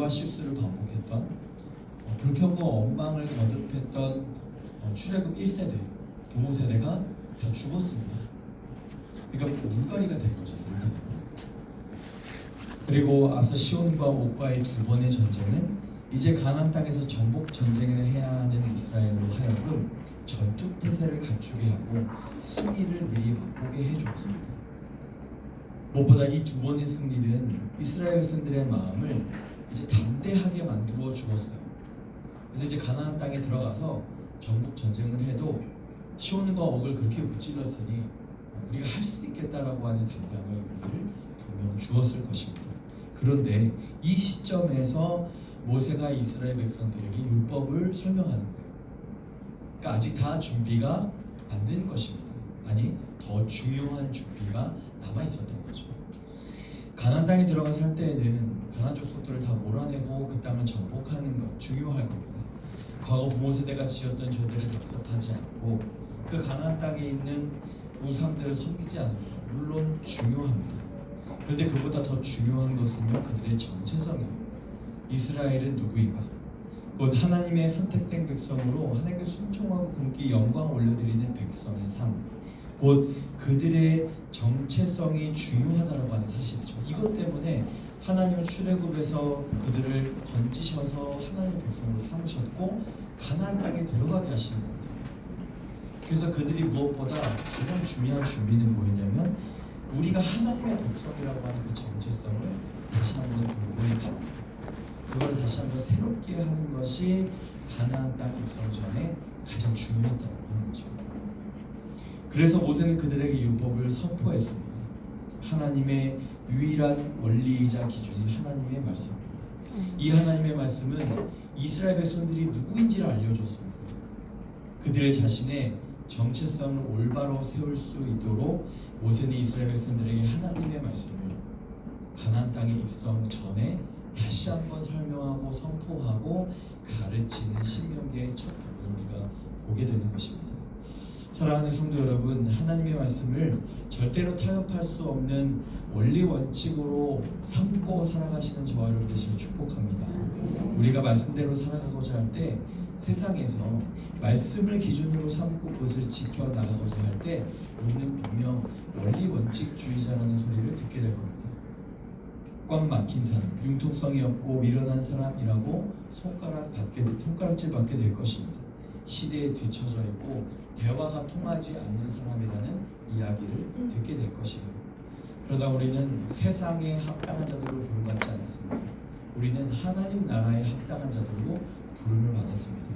죄와 실수를 반복했던 불평과 원망을 거듭했던 출애굽 1세대, 부모 세대가 다 죽었습니다. 그러니까 물갈이가 된 거죠. 그리고 앞서 시온과 옥과의 두 번의 전쟁은 이제 가나안 땅에서 정복 전쟁을 해야 하는 이스라엘로 하여금 전투 태세를 갖추게 하고 승리를 미리 맛보게 해주었습니다. 무엇보다 이 두 번의 승리는 이스라엘 백성들의 마음을 이제 담대하게 만들어 주었어요. 그래서 이제 가나안 땅에 들어가서 정복 전쟁을 해도 시온과 옥을 그렇게 무찔렀으니 우리가 할 수 있겠다라고 하는 담대함을 우리를 분명 주었을 것입니다. 그런데 이 시점에서 모세가 이스라엘 백성들에게 율법을 설명하는 거예요. 그러니까 아직 다 준비가 안 된 것입니다. 아니, 더 중요한 준비가 남아 있었던 거죠. 가나안 땅에 들어가 살 때에는 가나안 족속들을 다 몰아내고 그 땅을 정복하는 것 중요할 겁니다. 과거 부모 세대가 지었던 죄들을 답습하지 않고 그 가나안 땅에 있는 우상들을 섬기지 않는 것 물론 중요합니다. 그런데 그보다 더 중요한 것은요, 그들의 정체성이에요. 이스라엘은 누구인가? 곧 하나님의 선택된 백성으로 하나님께 순종하고 긍기 영광을 올려드리는 백성의 삶, 곧 그들의 정체성이 중요하다라고 하는 사실이죠. 이것 때문에 하나님은 출애굽에서 그들을 건지셔서 하나님의 백성으로 삼으셨고 가나안 땅에 들어가게 하시는 겁니다. 그래서 그들이 무엇보다 가장 중요한 준비는 뭐였냐면 우리가 하나님의 백성이라고 하는 그 정체성을 다시 한번 고백합니다. 그걸 다시 한번 새롭게 하는 것이 가나안 땅 입성 전에 가장 중요했다고 하는 거죠. 그래서 모세는 그들에게 율법을 선포했습니다. 하나님의 유일한 원리이자 기준이 하나님의 말씀입니다. 이 하나님의 말씀은 이스라엘 백성들이 누구인지를 알려줬습니다. 그들 자신의 정체성을 올바로 세울 수 있도록 모세는 이스라엘 백성들에게 하나님의 말씀을 가나안 땅에 입성 전에 다시 한번 설명하고 선포하고 가르치는 신명기의 첫 부분을 우리가 보게 되는 것입니다. 사랑하는 성도 여러분, 하나님의 말씀을 절대로 타협할 수 없는 원리 원칙으로 삼고 살아가시는 저와 여러분 되시길 축복합니다. 우리가 말씀대로 살아가고자 할 때 세상에서 말씀을 기준으로 삼고 그것을 지켜나가고자 할 때 우리는 분명 원리 원칙주의자라는 소리를 듣게 될 겁니다. 꽉 막힌 사람, 융통성이 없고 미련한 사람이라고 손가락질 받게 될 것입니다. 시대에 뒤처져 있고 대화가 통하지 않는 사람이라는 이야기를 듣게 될 것입니다. 그러다 우리는 세상에 합당한 자들로 부름받지 않았습니다. 우리는 하나님 나라에 합당한 자들로 부름을 받았습니다.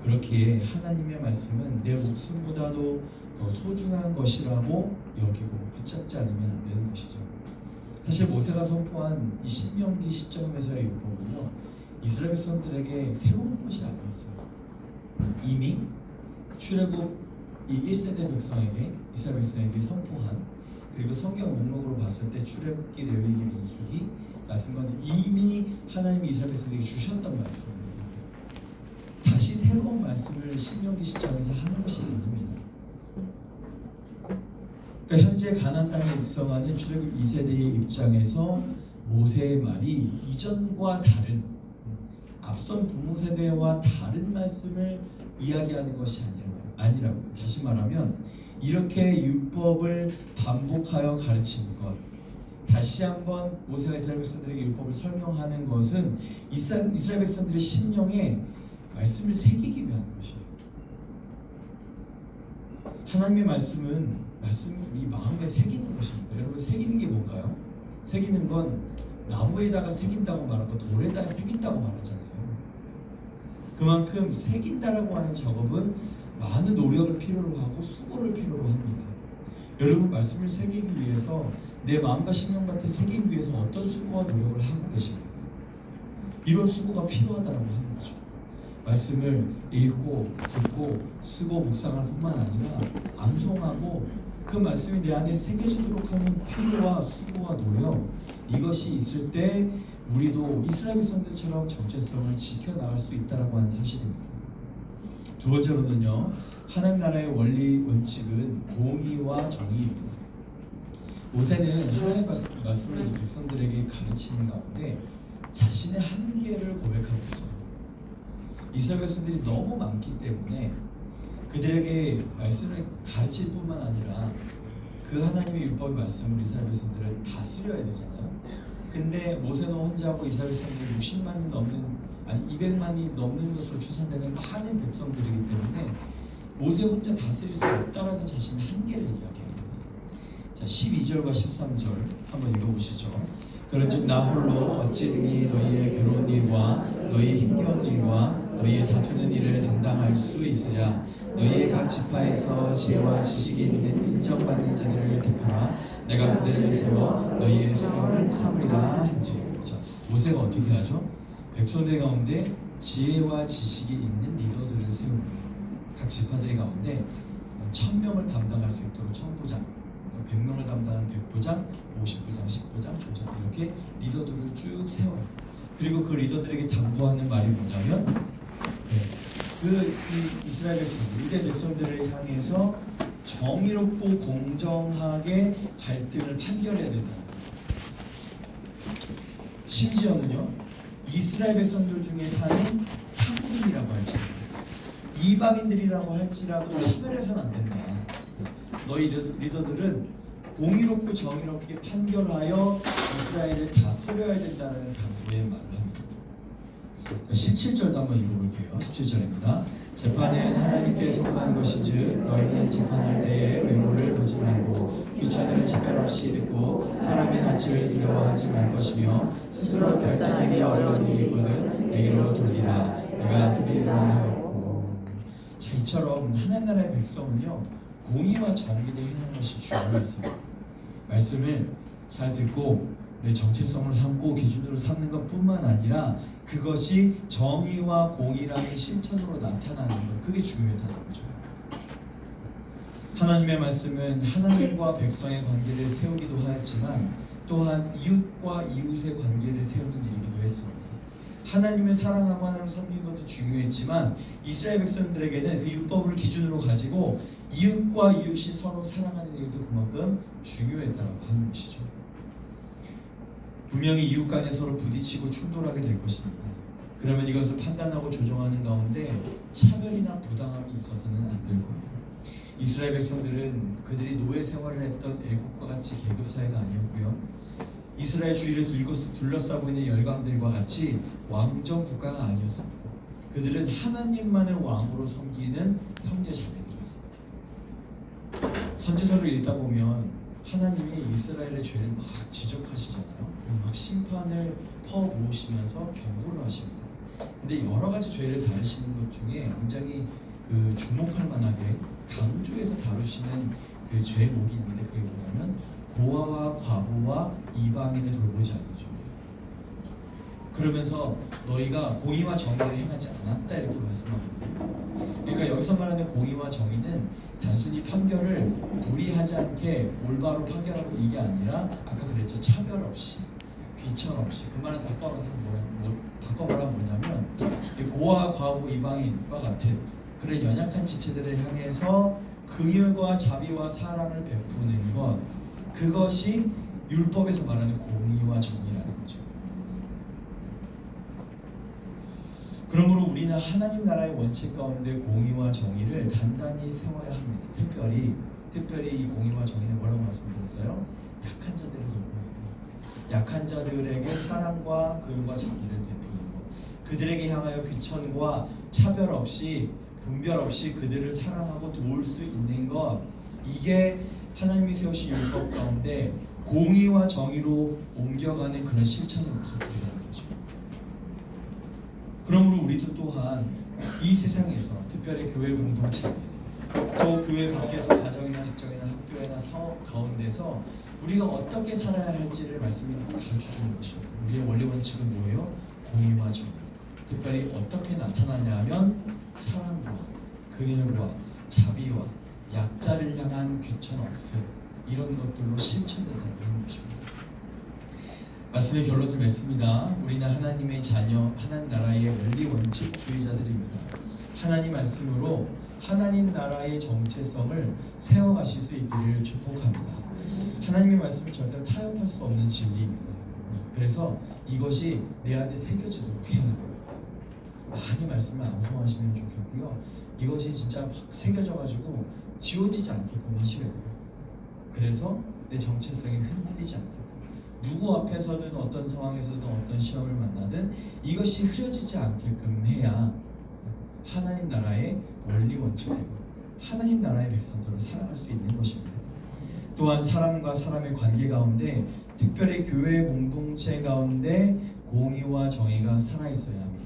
그렇기에 하나님의 말씀은 내 목숨보다도 더 소중한 것이라고 여기고 붙잡지 않으면 안 되는 것이죠. 사실 모세가 선포한 이 신명기 시점에서의 율법은요, 이스라엘 백성들에게 새로운 것이 아니었어요. 이미 출애굽 이 1세대 백성에게 이스라엘 백성에게 선포한, 그리고 성경 목록으로 봤을 때 출애굽기, 레위기, 민수기 말씀과는 이미 하나님이 이스라엘 백성에게 주셨던 말씀입니다. 다시 새로운 말씀을 신명기 시점에서 하는 것이 아닙니다. 그러니까 현재 가나안 땅에 입성하는 출애굽 2세대의 입장에서 모세의 말이 이전과 다른, 앞선 부모 세대와 다른 말씀을 이야기하는 것이 아니라고요. 다시 말하면 이렇게 율법을 반복하여 가르치는 것, 다시 한번 모세가 이스라엘 백성들에게 율법을 설명하는 것은 이스라엘 백성들의 심령에 말씀을 새기기 위한 것이에요. 하나님의 말씀은 이 마음에 새기는 것입니다. 여러분, 새기는 게 뭔가요? 새기는 건 나무에다가 새긴다고 말하고 돌에다가 새긴다고 말하잖아요. 그만큼 새긴다라고 하는 작업은 많은 노력을 필요로 하고 수고를 필요로 합니다. 여러분, 말씀을 새기기 위해서 내 마음과 심령 같은 새기기 위해서 어떤 수고와 노력을 하고 계십니까? 이런 수고가 필요하다라고 하는 거죠. 말씀을 읽고 듣고 쓰고 묵상할 뿐만 아니라 암송하고 그 말씀이 내 안에 새겨지도록 하는 필요와 수고와 노력, 이것이 있을 때 우리도 이스라엘 백성들처럼 정체성을 지켜나갈 수 있다라고 하는 사실입니다. 두 번째로는요, 하나님 나라의 원리 원칙은 공의와 정의입니다. 모세는 하나님의 말씀을 백성들에게 가르치는 가운데 자신의 한계를 고백하고 있어요. 이스라엘 백성들이 너무 많기 때문에 그들에게 말씀을 가르칠 뿐만 아니라 그 하나님의 율법의 말씀을 이스라엘 백성들을 다스려야 되잖아요. 근데 모세는 혼자고 이스라엘 백성들이 60만이 넘는, 아니 200만이 넘는 것으로 추산되는 많은 백성들이기 때문에 모세 혼자 다스릴 수 없다라는 자신의 한계를 이야기합니다. 자, 12절과 13절 한번 읽어보시죠. 그런즉 나 홀로 어찌 능히 너희의 괴로운 일과 너희의 힘겨운 일과 너희의 다투는 일을 담당할 수 있으랴. 너희의 각 지파에서 지혜와 지식이 있는 인정받는 자들을 택하라. 내가 그들을 세워 너희의 수령을 삼으리라 한지. 모세가 어떻게 하죠? 백성들 가운데 지혜와 지식이 있는 리더들을 세웁니다. 각 지파들 가운데 1000명을 담당할 수 있도록 1000부장, 100명을 담당한 100부장, 50부장, 10부장, 조장 이렇게 리더들을 쭉 세워요. 그리고 그 리더들에게 당부하는 말이 뭐냐면 그 이스라엘 백성들, 유대 백성들을 향해서 정의롭고 공정하게 갈등을 판결해야 된다. 심지어는요, 이스라엘 백성들 중에 사는 타국인이라고 할지라도, 이방인들이라고 할지라도 차별해서는 안 된다. 너희 리더들은 공의롭고 정의롭게 판결하여 이스라엘을 다스려야 된다는 당부의 말을 합니다. 17절도 한번 읽어볼게요. 17절입니다. 재판은 하나님께 속한 것인즉 너희는 재판할 때에 외모를 보지 말고 귀천을 차별 없이 듣고 사람의 낯을 두려워하지 말 것이며 스스로 결단하기 어려운 일이 있거든 내게로 돌리라. 내가 드리리라 하였고. 자, 이처럼 하나님 나라의 백성은요, 공의와 정의를 행하는 것이 중요해서 말씀을 잘 듣고 내 정체성을 삼고 기준으로 삼는 것뿐만 아니라 그것이 정의와 공의라는 실천으로 나타나는 것, 그게 중요하다는 거죠. 하나님의 말씀은 하나님과 백성의 관계를 세우기도 하였지만 또한 이웃과 이웃의 관계를 세우는 일이기도 했습니다. 하나님을 사랑하고 하나님을 섬기는 것도 중요했지만 이스라엘 백성들에게는 그 율법을 기준으로 가지고 이웃과 이웃이 서로 사랑하는 일도 그만큼 중요했다고 하는 것이죠. 분명히 이웃 간에 서로 부딪히고 충돌하게 될 것입니다. 그러면 이것을 판단하고 조정하는 가운데 차별이나 부당함이 있어서는 안 될 거예요. 이스라엘 백성들은 그들이 노예 생활을 했던 애국과 같이 계급 사회가 아니었고요. 이스라엘 주위를 둘러싸고 있는 열강들과 같이 왕정 국가가 아니었습니다. 그들은 하나님만을 왕으로 섬기는 형제 자매들이었습니다. 선지서를 읽다 보면 하나님이 이스라엘의 죄를 막 지적하시잖아요. 막 심판을 퍼부으시면서 경고를 하십니다. 근데 여러 가지 죄를 다루시는 것 중에 굉장히 그 주목할 만하게 강조해서 다루시는 그 죄목이 있는데 그게 뭐냐면 고아와 과부와 이방인을 돌보지 않는 죄예요. 그러면서 너희가 공의와 정의를 행하지 않았다 이렇게 말씀하거든요. 그러니까 여기서 말하는 공의와 정의는 단순히 판결을 불이하지 않게 올바로 판결하고 이게 아니라 아까 그랬죠. 차별 없이, 귀천 없이. 그 말은 바꿔보라면 뭐냐면 고아, 과부, 이방인과 같은 그런 연약한 지체들을 향해서 긍휼과 자비와 사랑을 베푸는 것, 그것이 율법에서 말하는 공의와 정의라는 거죠. 그러므로 우리는 하나님 나라의 원칙 가운데 공의와 정의를 단단히 세워야 합니다. 특별히 이 공의와 정의는 뭐라고 말씀드렸어요? 약한 자들을 돌보는 것, 약한 자들에게 사랑과 긍휼과 자비를 베푸는 것, 그들에게 향하여 귀천과 차별 없이 분별 없이 그들을 사랑하고 도울 수 있는 것, 이게 하나님이 세우신 율법 가운데 공의와 정의로 옮겨가는 그런 실천의 모습들이라는 거죠. 그러므로 우리도 또한 이 세상에서, 특별히 교회 공동체에서, 또 교회 밖에서 가정이나 직장이나 학교나 사업 가운데서 우리가 어떻게 살아야 할지를 말씀이 가르쳐주는 것입니다. 우리의 원리 원칙은 뭐예요? 공의와 정의. 특별히 어떻게 나타나냐면 사랑과 긍휼과 자비와 약자를 향한 귀천 없음, 이런 것들로 실천된다는 것입니다. 말씀의 결론을 맺습니다. 우리는 하나님의 자녀, 하나님 나라의 원리 원칙 주의자들입니다. 하나님 말씀으로 하나님 나라의 정체성을 세워가실 수 있기를 축복합니다. 하나님의 말씀이 절대 타협할 수 없는 진리입니다. 그래서 이것이 내 안에 새겨지도록 해야 돼요. 많이 말씀을 암송하시면 좋겠고요. 이것이 진짜 확 새겨져가지고 지워지지 않게끔 하셔야 돼요. 그래서 내 정체성이 흔들리지 않게끔, 누구 앞에서든 어떤 상황에서든 어떤 시험을 만나든 이것이 흐려지지 않게끔 해야 하나님 나라의 원리 원칙대로 하나님 나라의 백성들을 살아갈 수 있는 것입니다. 또한 사람과 사람의 관계 가운데, 특별히 교회 공동체 가운데 공의와 정의가 살아있어야 합니다.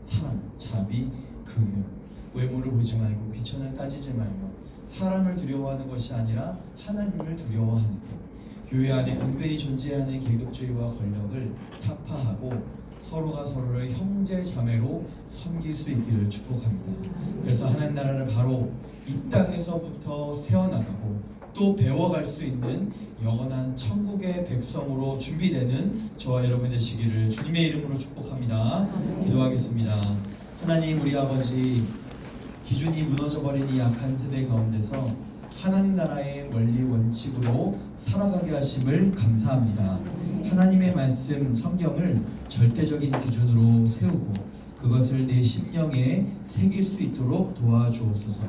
사랑, 자비, 긍휼, 외모를 보지 말고 귀천을 따지지 말고 사람을 두려워하는 것이 아니라 하나님을 두려워하는 것. 교회 안에 은근히 존재하는 계급주의와 권력을 타파하고 서로가 서로를 형제 자매로 섬길 수 있기를 축복합니다. 그래서 하나님 나라를 바로 이 땅에서부터 세워나가고 또 배워갈 수 있는 영원한 천국의 백성으로 준비되는 저와 여러분 되시기를 주님의 이름으로 축복합니다. 기도하겠습니다. 하나님, 우리 아버지, 기준이 무너져버린 이 악한 세대 가운데서 하나님 나라의 원리 원칙으로 살아가게 하심을 감사합니다. 하나님의 말씀, 성경을 절대적인 기준으로 세우고 그것을 내 심령에 새길 수 있도록 도와주옵소서.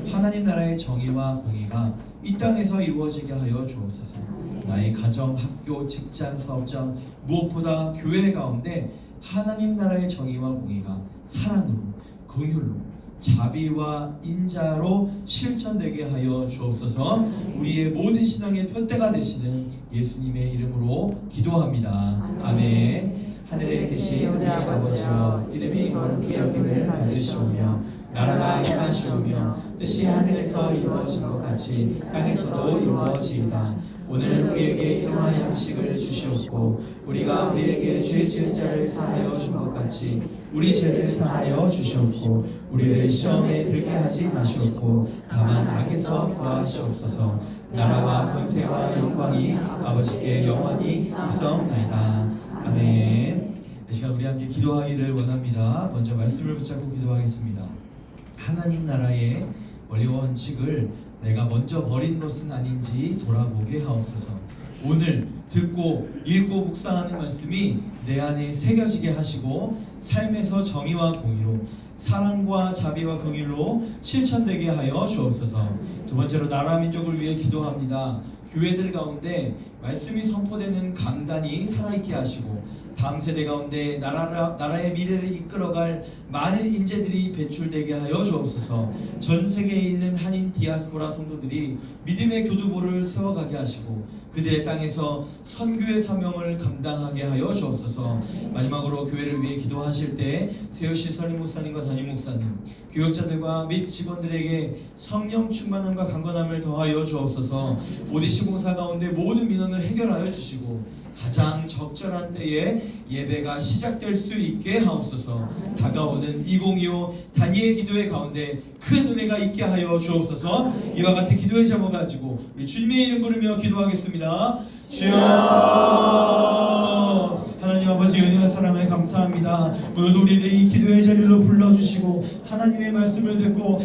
하나님 나라의 정의와 공의가 이 땅에서 이루어지게 하여 주옵소서. 나의 가정, 학교, 직장, 사업장, 무엇보다 교회 가운데 하나님 나라의 정의와 공의가 사랑으로, 긍휼로, 자비와 인자로 실천되게 하여 주옵소서. 우리의 모든 신앙의 표대가 되시는 예수님의 이름으로 기도합니다. 아멘. 하늘에 계신 우리 아버지여, 이름이 거룩히 여김을 받으시오며 나라가 임하시오며 뜻이 하늘에서 이루어진 것 같이 땅에서도 이루어지이다. 오늘 우리에게 일용할 양식을 주시옵고 우리가 우리에게 죄 지은 자를 사하여 준 것 같이 우리 죄를 사하여 주시옵고 우리를 시험에 들게 하지 마시옵고 다만 악에서 구하시옵소서. 나라와 권세와 영광이 아버지께 영원히 있사옵나이다. 아멘. 이 시간 우리 함께 기도하기를 원합니다. 먼저 말씀을 붙잡고 기도하겠습니다. 하나님 나라의 원리 원칙을 내가 먼저 버린 것은 아닌지 돌아보게 하옵소서. 오늘 듣고 읽고 묵상하는 말씀이 내 안에 새겨지게 하시고 삶에서 정의와 공의로, 사랑과 자비와 긍휼로 실천되게 하여 주옵소서. 두 번째로 나라 민족을 위해 기도합니다. 교회들 가운데 말씀이 선포되는 강단이 살아있게 하시고 다음 세대 가운데 나라의 미래를 이끌어갈 많은 인재들이 배출되게 하여 주옵소서. 전 세계에 있는 한인 디아스포라 성도들이 믿음의 교두보를 세워가게 하시고 그들의 땅에서 선교의 사명을 감당하게 하여 주옵소서. 마지막으로 교회를 위해 기도하실 때 세우신 선임 목사님과 담임 목사님, 교역자들과 및 직원들에게 성령 충만함과 강건함을 더하여 주옵소서. 오디시 공사 가운데 모든 민원을 해결하여 주시고 가장 적절한 때에 예배가 시작될 수 있게 하옵소서. 다가오는 2025 다니엘 기도회 가운데 큰 은혜가 있게 하여 주옵소서. 이와 같은 기도의 제목을 가지고 우리 주님의 이름 부르며 기도하겠습니다. 주여, 하나님 아버지 은혜와 사랑을 감사합니다. 오늘도 우리를 이 기도의 자리로 불러주시고 하나님의 말씀을 듣고